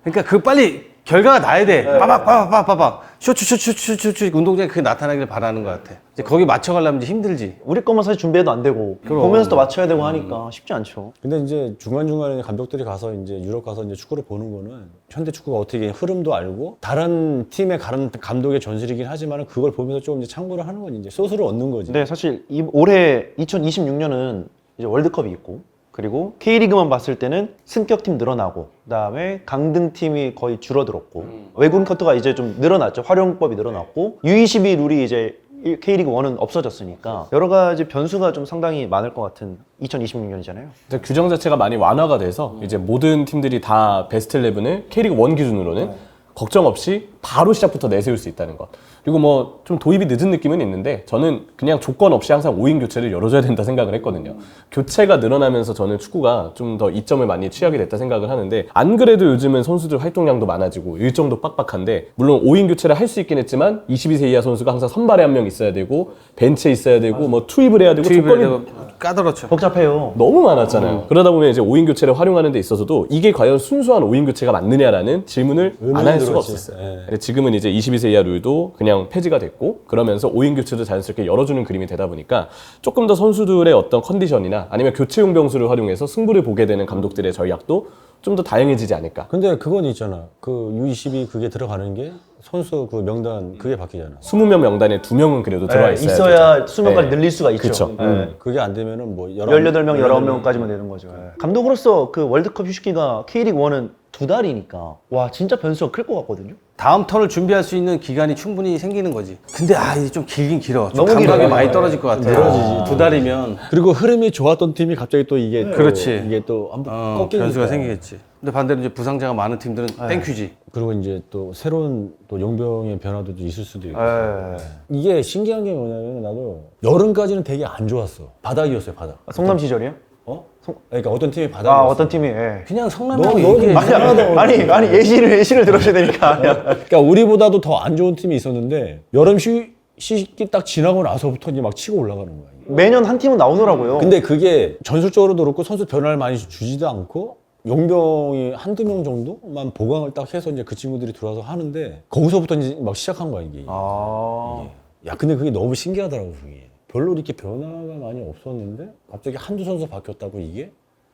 그러니까 그 빨리 결과가 나야 돼. 빠박. 쇼츠 운동장에 그게 나타나기를 바라는 것 같아. 이제 거기 맞춰가려면 이제 힘들지. 우리 것만 사실 준비해도 안 되고 보면서 또 맞춰야 되고 하니까 쉽지 않죠. 근데 이제 중간중간에 감독들이 가서 이제 유럽 가서 이제 축구를 보는 거는 현대 축구가 어떻게 흐름도 알고 다른 팀의 다른 감독의 전술이긴 하지만 그걸 보면서 조금 이제 참고를 하는 건 이제 소스를 얻는 거지. 근데 사실 올해 2026년은 이제 월드컵이 있고 그리고 K리그만 봤을 때는 승격팀 늘어나고 그다음에 강등팀이 거의 줄어들었고 외국인 커터가 이제 좀 늘어났죠. 활용법이 늘어났고 U22 룰이 이제 K리그 1은 없어졌으니까 여러 가지 변수가 좀 상당히 많을 것 같은 2026년이잖아요. 규정 자체가 많이 완화가 돼서 이제 모든 팀들이 다 베스트 11을 K리그 1 기준으로는 걱정 없이 바로 시작부터 내세울 수 있다는 것. 그리고 뭐 좀 도입이 늦은 느낌은 있는데 저는 그냥 조건 없이 항상 5인 교체를 열어줘야 된다 생각을 했거든요. 교체가 늘어나면서 저는 축구가 좀 더 이점을 많이 취하게 됐다 생각을 하는데 안 그래도 요즘은 선수들 활동량도 많아지고 일정도 빡빡한데 물론 5인 교체를 할 수 있긴 했지만 22세 이하 선수가 항상 선발에 한 명 있어야 되고 벤치에 있어야 되고 뭐 투입을 해야 되고 조건이 까다롭죠. 복잡해요. 너무 많았잖아요. 그러다 보면 이제 5인 교체를 활용하는 데 있어서도 이게 과연 순수한 5인 교체가 맞느냐라는 질문을 안 할 수가 없었어요. 근데 지금은 이제 22세 이하 룰도 그냥 폐지가 됐고 그러면서 5인 교체도 자연스럽게 열어주는 그림이 되다 보니까 조금 더 선수들의 어떤 컨디션이나 아니면 교체용 병수를 활용해서 승부를 보게 되는 감독들의 전략도 좀 더 다양해지지 않을까. 근데 그건 있잖아. 그 U22 그게 들어가는 게 선수 그 명단 그게 바뀌잖아. 20명 명단에 2명은 그래도 들어와 있어야 되죠. 수명까지 늘릴 수가 있죠. 그쵸. 그게 안 되면은 뭐 18명, 19명까지만 되는 거죠. 감독으로서 그 월드컵 휴식기가 K리그 1은 2달이니까 와 진짜 변수가 클 것 같거든요. 다음 턴을 준비할 수 있는 기간이 충분히 생기는 거지. 근데 이제 좀 길긴 길어. 좀 너무 감각이 길어요. 많이 떨어질 것 같아. 늘어지지. 2달이면 그리고 흐름이 좋았던 팀이 갑자기 또 이게 그렇지. 이게 또 한번 꺾이니까. 변수가 생기겠지. 근데 반대로 이제 부상자가 많은 팀들은 땡큐지. 그리고 이제 또 새로운 또 용병의 변화도 있을 수도 있고. 예. 이게 신기한 게 뭐냐면 나도 여름까지는 되게 안 좋았어. 바닥이었어요, 바닥. 성남 시절이요? 어? 그러니까 어떤 팀이 받아. 어떤 팀이 예. 그냥 너 성남하고 좀 얘기해. 이상하다. 아니 예시를 들어줘야 되니까. 그러니까 우리보다도 더 안 좋은 팀이 있었는데 여름 시기 딱 지나고 나서부터 이제 막 치고 올라가는 거야. 매년 한 팀은 나오더라고요. 근데 그게 전술적으로도 그렇고 선수 변화를 많이 주지도 않고 용병이 한두 명 정도만 보강을 딱 해서 이제 그 친구들이 들어와서 하는데 거기서부터 이제 막 시작한 거야 이게. 야 근데 그게 너무 신기하더라고 그게. 별로 이렇게 변화가 많이 없었는데 갑자기 한두 선수 바뀌었다고 이게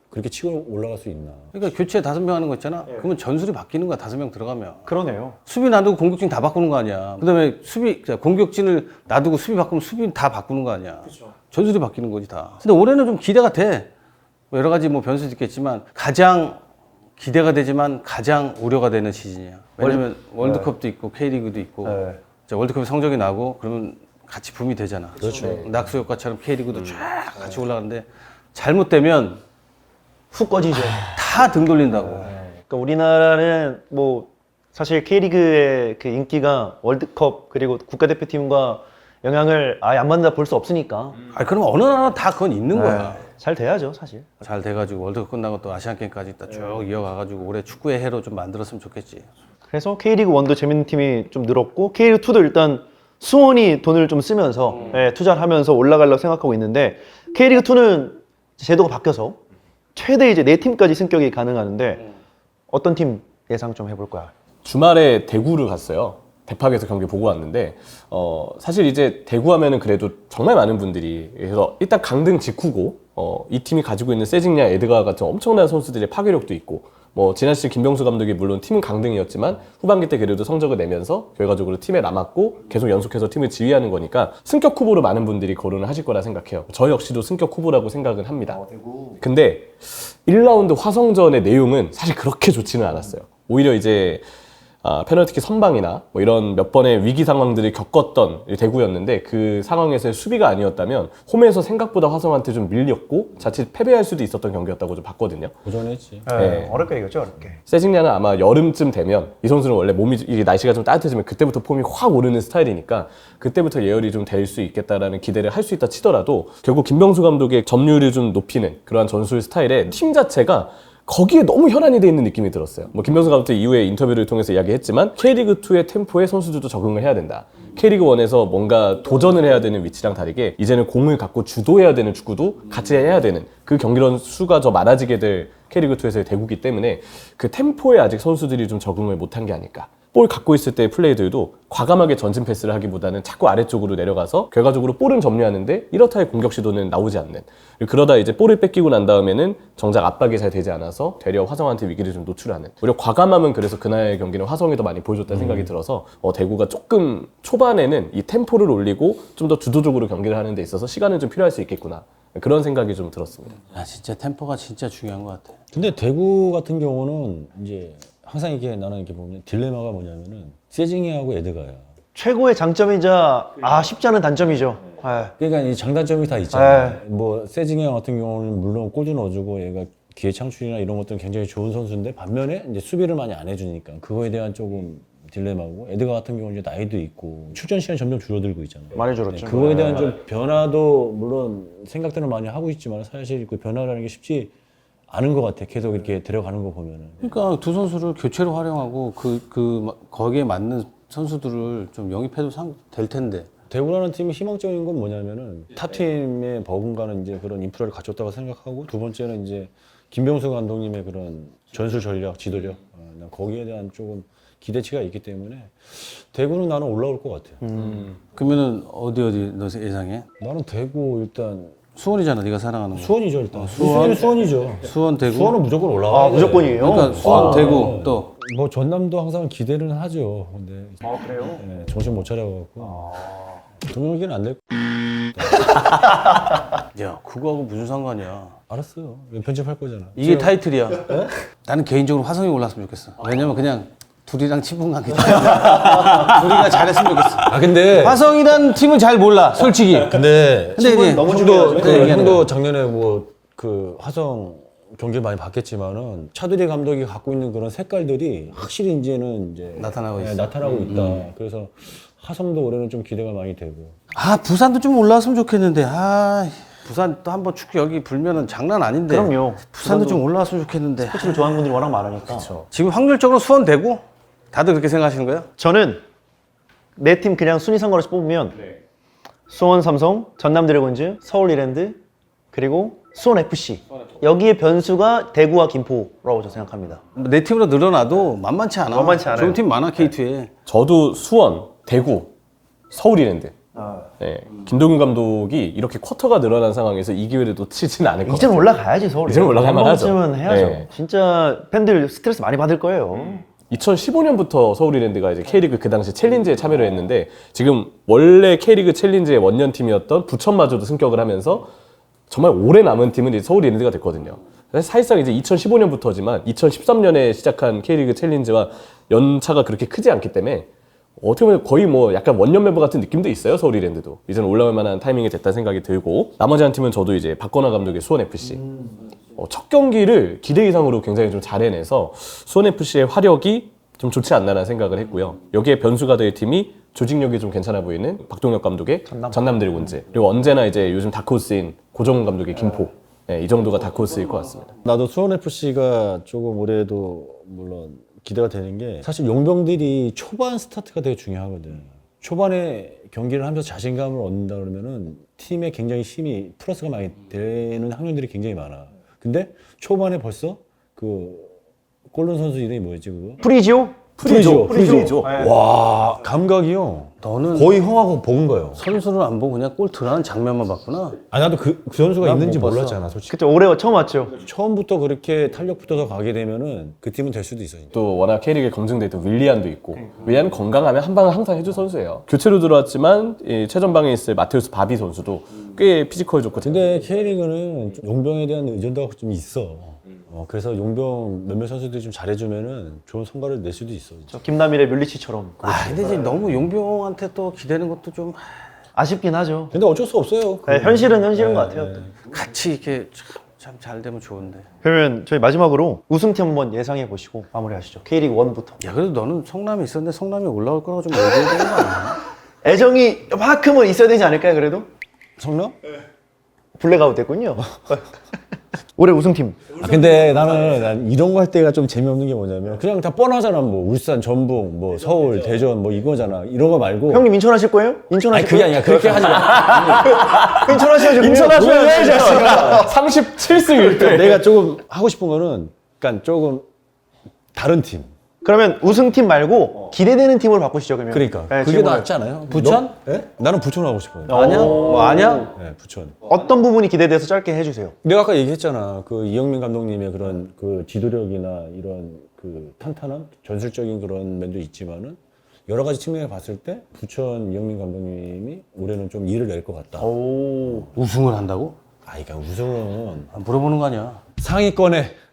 그렇게 치고 올라갈 수 있나. 그러니까 교체 5명 하는 거 있잖아. 그러면 전술이 바뀌는 거야. 5명 들어가면. 그러네요. 수비 놔두고 공격진 다 바꾸는 거 아니야. 그다음에 공격진을 놔두고 수비 바꾸면 수비 다 바꾸는 거 아니야. 전술이 바뀌는 거지 다. 근데 올해는 좀 기대가 돼. 뭐 여러 가지 뭐 변수도 있겠지만 가장 기대가 되지만 가장 우려가 되는 시즌이야. 왜냐면 월드컵도 있고 K리그도 있고 자, 월드컵에 성적이 나고 그러면 같이 붐이 되잖아. 그렇죠. 낙수 효과처럼 K리그도 쫙 같이 올라가는데 잘못되면 훅 꺼지죠. 다 등 돌린다고. 그러니까 우리나라는 뭐 사실 K리그의 그 인기가 월드컵 그리고 국가대표팀과 영향을 아예 안 받는다 볼 수 없으니까 아, 그러면 어느 나라 다 그건 있는 거야. 잘 돼야죠 사실. 잘 돼가지고 월드컵 끝나고 또 아시안게임까지 딱 쭉 이어가가지고 올해 축구의 해로 좀 만들었으면 좋겠지. 그래서 K리그 1도 재밌는 팀이 좀 늘었고 K리그 2도 일단 수원이 돈을 좀 쓰면서 투자를 하면서 올라가려고 생각하고 있는데 K리그 2는 제도가 바뀌어서 최대 이제 4팀까지 승격이 가능하는데 어떤 팀 예상 좀 해볼까요? 주말에 대구를 갔어요. 대팍에서 경기 보고 왔는데 사실 이제 대구 하면은 그래도 정말 많은 분들이 그래서 일단 강등 직후고 이 팀이 가지고 있는 세징야, 에드가 같은 엄청난 선수들의 파괴력도 있고 뭐 지난 시즌 김병수 감독이 물론 팀은 강등이었지만 후반기 때 그래도 성적을 내면서 결과적으로 팀에 남았고 계속 연속해서 팀을 지휘하는 거니까 승격 후보로 많은 분들이 거론을 하실 거라 생각해요. 저 역시도 승격 후보라고 생각은 합니다. 근데 1라운드 화성전의 내용은 사실 그렇게 좋지는 않았어요. 오히려 이제 페널티킥 선방이나 뭐 이런 몇 번의 위기 상황들을 겪었던 대구였는데 그 상황에서의 수비가 아니었다면 홈에서 생각보다 화성한테 좀 밀렸고 자칫 패배할 수도 있었던 경기였다고 좀 봤거든요. 고전했지. 네. 어렵게 이겼죠 어렵게. 세징야는 아마 여름쯤 되면 이 선수는 원래 몸이 이게 날씨가 좀 따뜻해지면 그때부터 폼이 확 오르는 스타일이니까 그때부터 예열이 좀 될 수 있겠다라는 기대를 할 수 있다 치더라도 결국 김병수 감독의 점유율을 좀 높이는 그러한 전술 스타일에 팀 자체가 거기에 너무 혈안이 돼 있는 느낌이 들었어요. 뭐 김병수 감독도 이후에 인터뷰를 통해서 이야기했지만 K리그2의 템포에 선수들도 적응을 해야 된다. K리그1에서 뭔가 도전을 해야 되는 위치랑 다르게 이제는 공을 갖고 주도해야 되는 축구도 같이 해야 되는 그 경기런 수가 더 많아지게 될 K리그2에서의 대구기 때문에 그 템포에 아직 선수들이 좀 적응을 못한 게 아닐까. 볼 갖고 있을 때의 플레이들도 과감하게 전진 패스를 하기보다는 자꾸 아래쪽으로 내려가서 결과적으로 볼은 점유하는데 이렇다의 공격 시도는 나오지 않는. 그러다 이제 볼을 뺏기고 난 다음에는 정작 압박이 잘 되지 않아서 되려 화성한테 위기를 좀 노출하는. 오히려 과감함은 그래서 그날의 경기는 화성이 더 많이 보여줬다는 생각이 들어서 대구가 조금 초반에는 이 템포를 올리고 좀 더 주도적으로 경기를 하는 데 있어서 시간은 좀 필요할 수 있겠구나. 그런 생각이 좀 들었습니다. 야, 진짜 템포가 진짜 중요한 것 같아. 근데 대구 같은 경우는 이제 항상 이렇게 나는 이렇게 보면 딜레마가 뭐냐면은 세징야하고 에드가야. 최고의 장점이자 쉽지 않은 단점이죠. 그러니까 이 장단점이 다 있잖아. 뭐 세징야 같은 경우는 물론 골도 넣어주고 얘가 기회 창출이나 이런 것들은 굉장히 좋은 선수인데 반면에 이제 수비를 많이 안 해주니까 그거에 대한 조금 딜레마고 에드가 같은 경우는 이제 나이도 있고 출전 시간이 점점 줄어들고 있잖아요. 많이 줄었죠. 그거에 대한 좀 변화도 물론 생각들은 많이 하고 있지만 사실 그 변화라는 게 쉽지 않은 것 같아. 계속 이렇게 들어가는 거 보면은. 그러니까 두 선수를 교체로 활용하고 거기에 맞는 선수들을 좀 영입해도 될 텐데. 대구라는 팀이 희망적인 건 뭐냐면은 탑팀의 버금가는 이제 그런 인프라를 갖췄다고 생각하고 두 번째는 이제 김병수 감독님의 그런 전술 전략, 지도력 난 거기에 대한 조금 기대치가 있기 때문에 대구는 나는 올라올 것 같아. 그러면은 어디 너 예상해? 나는 대구 일단 수원이잖아, 네가 사랑하는 거. 수원이죠 일단. 수원이죠. 수원, 대구. 수원은 무조건 올라가. 무조건이에요? 그러니까 수원, 대구 또. 뭐 전남도 항상 기대는 하죠. 근데 그래요? 네, 정신 못 차려갖고 동영이는 안 될. 야, 그거하고 무슨 상관이야? 알았어요. 편집할 거잖아. 이게 타이틀이야. 나는 개인적으로 화성이 올랐으면 좋겠어. 왜냐면 그냥 둘이랑 친분관계. 둘이가 잘했으면 좋겠어. 아 근데 화성이란 팀은 잘 몰라, 솔직히. 근데 이제 너무 중요하죠. 형도 작년에 뭐 그 화성 경기를 많이 봤겠지만은 차두리 감독이 갖고 있는 그런 색깔들이 확실히 이제는 이제 나타나고 있어. 나타나고 있다. 그래서 화성도 올해는 좀 기대가 많이 되고. 아, 부산도 좀 올라왔으면 좋겠는데. 부산 또 한번 축구 여기 불면은 장난 아닌데. 그럼요. 부산도 좀 올라왔으면 좋겠는데. 스포츠를 좋아하는 분들이 워낙 많으니까. 지금 확률적으로 수원 대구? 다들 그렇게 생각하시는 거예요? 저는 내 팀 그냥 순위 선거로서 뽑으면 수원 삼성, 전남 드래곤즈, 서울 이랜드, 그리고 수원 FC. 여기에 변수가 대구와 김포라고 저는 생각합니다. 내 팀으로 늘어나도 만만치 않아. 만만치 않아요. 좋은 팀 많아 K2에. 저도 수원, 대구, 서울이랜드. 네, 김동윤 감독이 이렇게 쿼터가 늘어난 상황에서 이 기회를 놓치지는 않을 것 같아요. 이제는 올라가야지 서울이. 이제는 올라갈 만하죠. 번쯤은 해야죠. 네. 진짜 팬들 스트레스 많이 받을 거예요. 2015년부터 서울이랜드가 이제 K리그 그 당시 챌린지에 참여를 했는데 지금 원래 K리그 챌린지의 원년팀이었던 부천마저도 승격을 하면서 정말 오래 남은 팀은 이제 서울이랜드가 됐거든요. 사실상 이제 2015년부터지만 2013년에 시작한 K리그 챌린지와 연차가 그렇게 크지 않기 때문에 어떻게 보면 거의 뭐 약간 원년 멤버 같은 느낌도 있어요. 서울이랜드도 이제는 올라올 만한 타이밍이 됐다 생각이 들고 나머지 한 팀은 저도 이제 박건하 감독의 수원FC 첫 경기를 기대 이상으로 굉장히 좀 잘 해내서 수원FC의 화력이 좀 좋지 않나라는 생각을 했고요. 여기에 변수가 될 팀이 조직력이 좀 괜찮아 보이는 박동혁 감독의 전남 드래곤즈 그리고 언제나 이제 요즘 다크호스인 고정훈 감독의 김포 네, 이 정도가 다크호스일 것 같습니다. 나도 수원FC가 조금 올해도 물론 기대가 되는 게 사실 용병들이 초반 스타트가 되게 중요하거든. 초반에 경기를 하면서 자신감을 얻는다 그러면은 팀에 굉장히 힘이 플러스가 많이 되는 확률들이 굉장히 많아. 근데 초반에 벌써 그 골른 선수 이름이 뭐였지 그거? 프리지오? 프리죠. 네. 와 감각이요. 너는 거의 형하고 본 거예요. 선수를 안 보고 그냥 골 들어가는 장면만 봤구나. 아 나도 그 선수가 난 있는지 못 봤어. 몰랐잖아 솔직히. 그때 올해 처음 왔죠. 처음부터 그렇게 탄력 붙어서 가게 되면은 그 팀은 될 수도 있어. 또 워낙 K리그에 검증돼 있던 윌리안도 있고 윌리안 건강하면 한 방을 항상 해줄 선수예요. 교체로 들어왔지만 이 최전방에 있을 마테우스 바비 선수도 꽤 피지컬 좋고 근데 K리그는 좀 용병에 대한 의존도가 좀 있어. 그래서 용병 몇몇 선수들이 좀 잘해주면은 좋은 성과를 낼 수도 있어. 저 김남일의 뮬리치처럼. 아 근데 이제 너무 용병한테 또 기대는 것도 좀 아쉽긴 하죠. 근데 어쩔 수 없어요. 네, 현실은 현실인 것 같아요. 같이 이렇게 참 잘 되면 좋은데. 그러면 저희 마지막으로 우승팀 한번 예상해 보시고 마무리하시죠. K리그 1부터. 야 그래도 너는 성남이 있었는데 성남이 올라올 거라고 좀 얘기해야 되는 거 아니야? 애정이 이만큼은 있어야 되지 않을까요, 그래도? 성남? 블랙아웃 됐군요. 올해 우승팀. 근데 난 이런 거 할 때가 좀 재미없는 게 뭐냐면 그냥 다 뻔하잖아. 뭐 울산, 전북, 뭐 서울, 대전 뭐 이거잖아. 이런 거 말고. 형님 인천 하실 거예요? 인천 아니 하실 그게 거예요? 아니라 그렇게 하지 마. 인천 하셔야죠. 인천 하셔야지. 하셔야죠. 37승 1패. 내가 조금 하고 싶은 거는 그러니까 조금 다른 팀. 그러면 우승팀 말고 기대되는 팀으로 바꾸시죠, 그러면. 그러니까 네, 그게 질문을. 낫지 않아요? 부천? 예? 나는 부천 하고 싶어요. 아니야? 뭐 아니야? 네, 부천. 어떤 부분이 기대돼서 짧게 해주세요. 내가 아까 얘기했잖아. 그 이영민 감독님의 그런 그 지도력이나 이런 그 탄탄함, 전술적인 그런 면도 있지만은 여러 가지 측면에 봤을 때 부천 이영민 감독님이 올해는 좀 일을 낼 것 같다. 우승을 한다고? 그러니까 우승은 아, 물어보는 거 아니야. 상위권에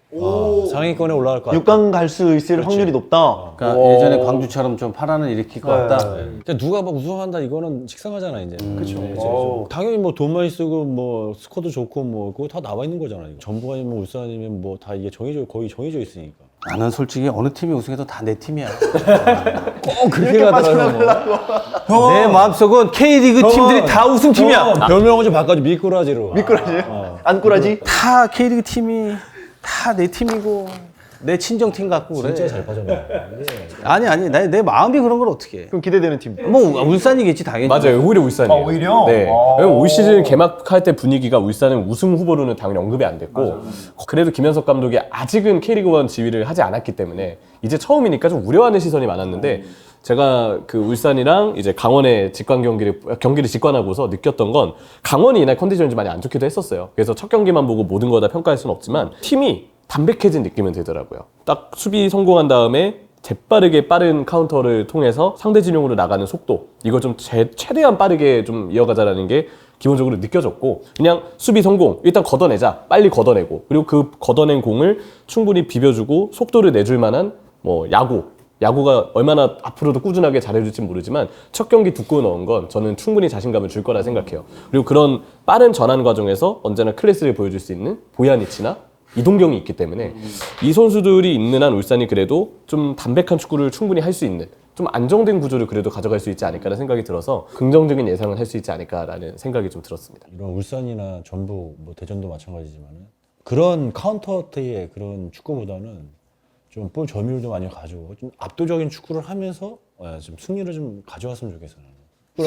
상위권에 올라갈 것 같다. 6강 갈 수 있을 확률이 높다. 그러니까 예전에 광주처럼 좀 파란을 일으킬 것 같다. 그러니까 누가 막 우승한다 이거는 식상하잖아 이제. 그렇죠. 당연히 뭐 돈 많이 쓰고 뭐 스코어도 좋고 뭐 그거 다 나와 있는 거잖아. 이거. 전북 아니면 울산 아니면 뭐 다 이게 거의 정해져 있으니까. 나는 솔직히 어느 팀이 우승해도 다 내 팀이야. 꼭 그렇게 가더라고. 내 마음속은 K리그 팀들이 다 우승팀이야. 별명을 좀 바꿔줘 미꾸라지로. 미꾸라지? 안꾸라지? 다 K리그 팀이 다 내 팀이고 내 친정팀 같고 그래. 진짜 잘 빠졌네. 아니 내 마음이 그런 걸 어떻게 해. 그럼 기대되는 팀. 뭐 울산이겠지 당연히. 맞아요. 오히려 울산이에요. 오히려? 네. 왜냐면 올 시즌 개막할 때 분위기가 울산은 우승 후보로는 당연히 언급이 안 됐고 그래도 김현석 감독이 아직은 K리그1 지휘를 하지 않았기 때문에 이제 처음이니까 좀 우려하는 시선이 많았는데 제가 그 울산이랑 이제 강원의 경기를 직관하고서 느꼈던 건 강원이 이날 컨디션이 좀 많이 안 좋기도 했었어요. 그래서 첫 경기만 보고 모든 걸 다 평가할 수는 없지만 팀이 담백해진 느낌은 들더라고요. 딱 수비 성공한 다음에 재빠르게 빠른 카운터를 통해서 상대 진영으로 나가는 속도 이걸 좀 최대한 빠르게 좀 이어가자라는 게 기본적으로 느껴졌고 그냥 수비 성공 일단 걷어내자 빨리 걷어내고 그리고 그 걷어낸 공을 충분히 비벼주고 속도를 내줄 만한 뭐 야구가 얼마나 앞으로도 꾸준하게 잘해줄지 모르지만 첫 경기 두 골 넣은 건 저는 충분히 자신감을 줄 거라 생각해요. 그리고 그런 빠른 전환 과정에서 언제나 클래스를 보여줄 수 있는 보야니치나 이동경이 있기 때문에 이 선수들이 있는 한 울산이 그래도 좀 담백한 축구를 충분히 할 수 있는 좀 안정된 구조를 그래도 가져갈 수 있지 않을까라는 생각이 들어서 긍정적인 예상을 할 수 있지 않을까라는 생각이 좀 들었습니다. 이런 울산이나 전북, 뭐 대전도 마찬가지지만은 그런 카운터 어택의 그런 축구보다는 좀 볼 점유율도 많이 가지고 좀 압도적인 축구를 하면서 좀 승리를 좀 가져왔으면 좋겠어. 나는.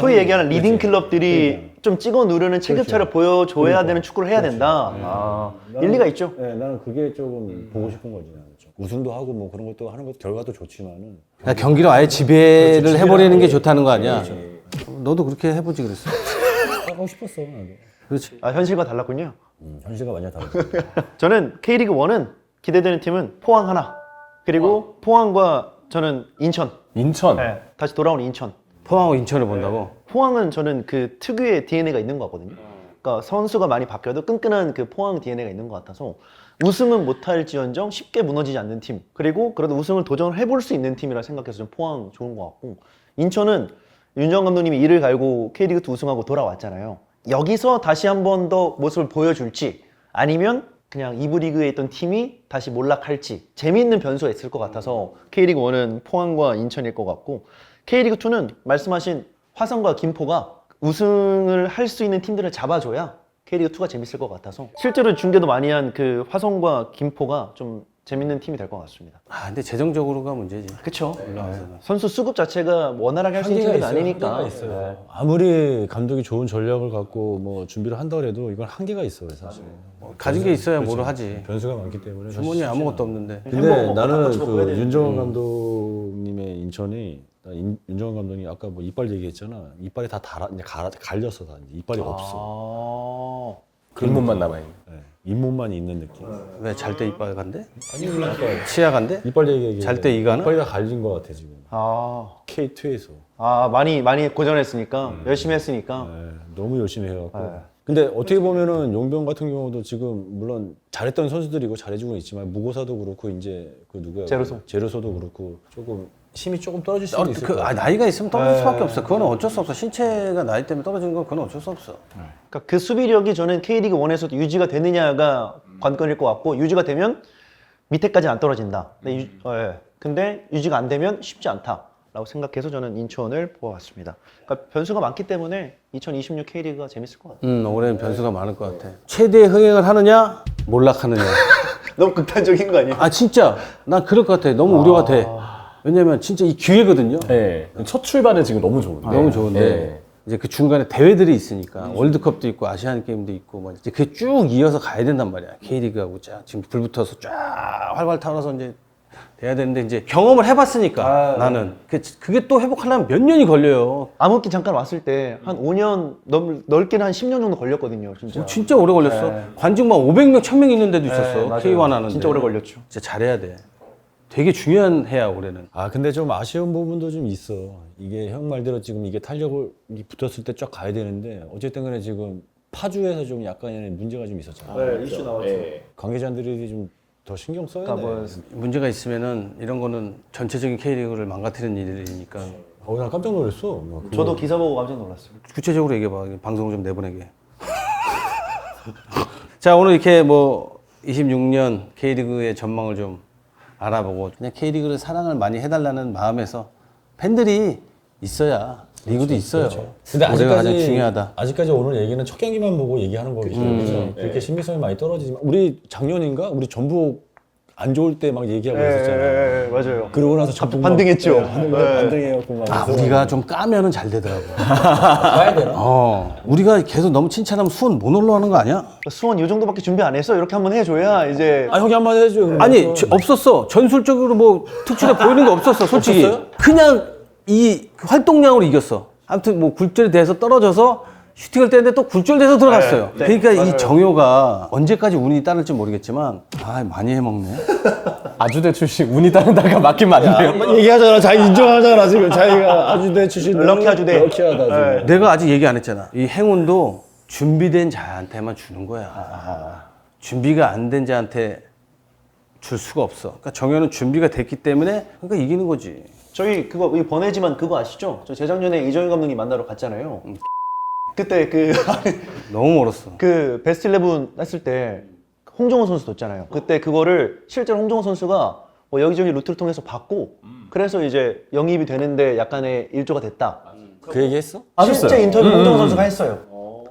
소위 얘기하는 리딩 그렇지. 클럽들이 좀 찍어 누르는 체급차를 보여줘야 되는 축구를 해야 된다. 아, 일리가 있죠. 네, 나는 그게 조금 보고 싶은 거지. 나는 좀. 우승도 하고 뭐 그런 것도 하는 것도 결과도 좋지만은 그냥 경기를 아예 지배를 해버리는 게 좋다는 거 아니야? 너도 그렇게 해보지 그랬어. 하고 싶었어. 나도. 그렇지. 아, 현실과 달랐군요. 현실과 완전 다르죠. 저는 K리그 1은 기대되는 팀은 포항 하나, 그리고 포항과 저는 인천. 인천. 네, 다시 돌아온 인천. 포항하고 인천을 본다고? 포항은 저는 그 특유의 DNA가 있는 것 같거든요. 그러니까 선수가 많이 바뀌어도 끈끈한 그 포항 DNA가 있는 것 같아서 우승은 못할지언정 쉽게 무너지지 않는 팀, 그리고 그래도 우승을 도전을 해볼 수 있는 팀이라 생각해서 좀 포항 좋은 것 같고, 인천은 윤정 감독님이 이를 갈고 K리그2 우승하고 돌아왔잖아요. 여기서 다시 한 번 더 모습을 보여줄지 아니면 그냥 2부 리그에 있던 팀이 다시 몰락할지 재미있는 변수가 있을 것 같아서 K리그1은 포항과 인천일 것 같고, K리그2는 말씀하신 화성과 김포가 우승을 할 수 있는 팀들을 잡아줘야 K리그2가 재밌을 것 같아서 실제로 중계도 많이 한 그 화성과 김포가 좀 재밌는 팀이 될 것 같습니다. 아 근데 재정적으로가 문제지. 그렇죠. 선수 수급 자체가 원활하게 할 수 있는 팀은 아니니까. 한계가 있어요. 아무리 감독이 좋은 전략을 갖고 뭐 준비를 한다고 이건 한계가 있어요, 사실. 가진 게 있어야 뭐를 하지. 변수가 많기 때문에. 사실 주머니에 쉽지 아무것도 않아요. 없는데. 근데 햄버거 나는 같은 거 먹어야 그 돼. 윤정원 감독님의 인천이 윤정원 감독이 아까 뭐 이빨 얘기했잖아. 이빨이 다 이제 갈렸어, 다 이제 이빨이 없어. 잇몸만 남아있는. 네, 잇몸만 있는 느낌. 왜 잘 때 이빨 간대? 아니 물론 아까 치아 간대? 이빨 얘기 잘때 이가나? 이빨이 다 갈린 것 같아 지금. 아, K2에서 많이 고전했으니까 열심히 했으니까. 너무 열심히 해갖고. 네. 근데 어떻게 보면은 용병 같은 경우도 지금 물론 잘했던 선수들이고 잘해주고 있지만 무고사도 그렇고 이제 그 누구야? 제로소도 그렇고 조금 힘이 조금 떨어질 수 있을 것 같아. 나이가 있으면 떨어질 수밖에 없어. 그건 어쩔 수 없어. 신체가 나이 때문에 떨어지는 건 그건 어쩔 수 없어. 그러니까 그 수비력이 저는 K리그 1에서도 유지가 되느냐가 관건일 것 같고, 유지가 되면 밑에까지는 안 떨어진다. 근데 유지가 안 되면 쉽지 않다라고 생각해서 저는 인천을 뽑아왔습니다. 그러니까 변수가 많기 때문에 2026 K리그가 재밌을 것 같아요. 올해는 변수가 많을 것 같아. 최대 흥행을 하느냐, 몰락하느냐. 너무 극단적인 거 아니에요? 아 진짜 난 그럴 것 같아. 너무 우려가 돼. 왜냐면 진짜 이 기회거든요. 네. 첫 출발은 지금 너무 좋은데. 너무 좋은데 네. 이제 그 중간에 대회들이 있으니까 월드컵도 있고 아시안 게임도 있고 뭐 이제 그게 쭉 이어서 가야 된단 말이야. K리그하고 쫙 지금 불붙어서 쫙 활발 타올라서 이제 돼야 되는데 이제 경험을 해봤으니까 나는 그게 또 회복하려면 몇 년이 걸려요. 암흑기 잠깐 왔을 때 한 5년 넓게는 한 10년 정도 걸렸거든요, 진짜. 진짜 오래 걸렸어. 관중만 500명, 1000명 있는 데도 있었어. 맞아요. K1 하는데. 진짜 오래 걸렸죠. 진짜 잘해야 돼. 되게 중요한 해야 올해는. 아 근데 좀 아쉬운 부분도 좀 있어. 이게 형 말대로 지금 이게 탄력을 붙었을 때 쫙 가야 되는데 어쨌든 간에 지금 파주에서 좀 약간의 문제가 좀 있었잖아. 네, 이슈 나왔죠. 관계자들이 좀 더 신경 써야 돼. 그러니까 문제가 있으면은 이런 거는 전체적인 K리그를 망가뜨리는 일이니까 난 깜짝 놀랐어. 뭐 그거. 저도 기사 보고 깜짝 놀랐어요. 구체적으로 얘기해봐. 방송을 좀 내보내게. 자, 오늘 이렇게 뭐 26년 K리그의 전망을 좀 알아보고 그냥 K리그를 사랑을 많이 해달라는 마음에서 팬들이 있어야 리그도 있어요. 근데 올해가 가장 중요하다. 아직까지 오늘 얘기는 첫 경기만 보고 얘기하는 거기 때문에 그렇게 신빙성이 많이 떨어지지만 우리 작년인가 우리 전북 안 좋을 때 막 얘기하고 있었잖아요. 맞아요. 그러고 나서 전북 막 반등했죠. 반등해갖고 막. 우리가 좀 까면은 잘 되더라고. 가야 되나? 우리가 계속 너무 칭찬하면 수원 못 올라가는 거 아니야? 수원 이 정도밖에 준비 안 했어? 이렇게 한번 해줘야 이제 형이 한마디 해줘. 그러면. 아니 없었어. 전술적으로 뭐 특출해 보이는 거 없었어. 솔직히. 없었어요? 그냥 이 활동량으로 이겼어. 아무튼 뭐 굴절이 돼서 떨어져서 슈팅을 떼는데 또 굴절돼서 들어갔어요. 그러니까 이 정효가 언제까지 운이 따를지 모르겠지만 많이 해먹네. 아주대 출신 운이 따른다가 맞긴 맞네요. 얘기하잖아. 자기 인정하잖아 지금. 자기가 아주대 출신. 럭키 아주대. 럭키하다 지금. 내가 아직 얘기 안 했잖아. 이 행운도 준비된 자한테만 주는 거야. 준비가 안 된 자한테 줄 수가 없어. 그러니까 정효는 준비가 됐기 때문에 그러니까 이기는 거지. 저희 그거 이 번외지만 그거 아시죠? 저 재작년에 이정현 감독님 만나러 갔잖아요. 그때 너무 멀었어. 그 베스트 11 했을 때 홍정호 선수 뒀잖아요. 그때 그거를 실제로 홍정호 선수가 뭐 여기저기 루트를 통해서 받고 그래서 이제 영입이 되는데 약간의 일조가 됐다. 그 얘기 했어? 실제 인터뷰 홍정호 선수가 했어요.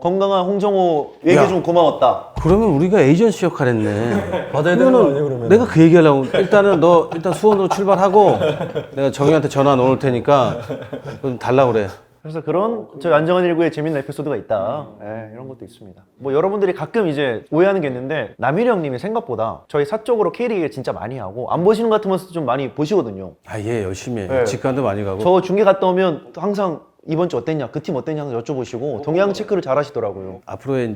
건강한 홍정호 얘기 야. 좀 고마웠다. 그러면 우리가 에이전시 역할 했네. 받아야 되는 거 아니에요 그러면? 내가 그 얘기하려고 일단은 너 일단 수원으로 출발하고 내가 정희한테 전화 넣을 테니까 좀 달라고 그래. 그래서 그런 저희 안정환 19의 재밌는 에피소드가 있다. 예, 이런 것도 있습니다. 뭐 여러분들이 가끔 이제 오해하는 게 있는데 남일이 형님이 생각보다 저희 사적으로 K리그 진짜 많이 하고 안 보시는 것 같으면서 좀 많이 보시거든요. 아, 얘 열심히 해. 네. 직관도 많이 가고. 저 중계 갔다 오면 항상 이번 주 어땠냐, 그 팀 어땠냐 항상 여쭤보시고 동향 체크를 잘 하시더라고요. 앞으로의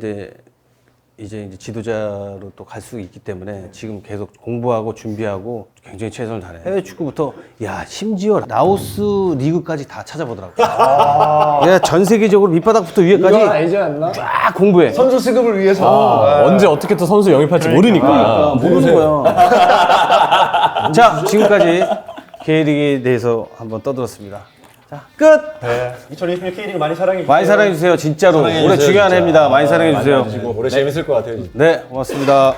이제 지도자로 또 갈 수 있기 때문에 지금 계속 공부하고 준비하고 굉장히 최선을 다해. 해외 축구부터 야 심지어 라오스 리그까지 다 찾아보더라고. 내가 전 세계적으로 밑바닥부터 위에까지 알지 않나? 쫙 공부해. 선수 수급을 위해서. 언제 어떻게 또 선수 영입할지 모르니까. 모르는 거야. 자, 지금까지 K리그에 대해서 한번 떠들었습니다. 자, 끝! 2026 K리그 많이 사랑해 주세요. 많이 사랑해주세요. 진짜로. 사랑해 올해 주세요, 중요한 진짜. 해입니다. 많이 사랑해주세요. 올해 재밌을 것 같아요. 네, 고맙습니다.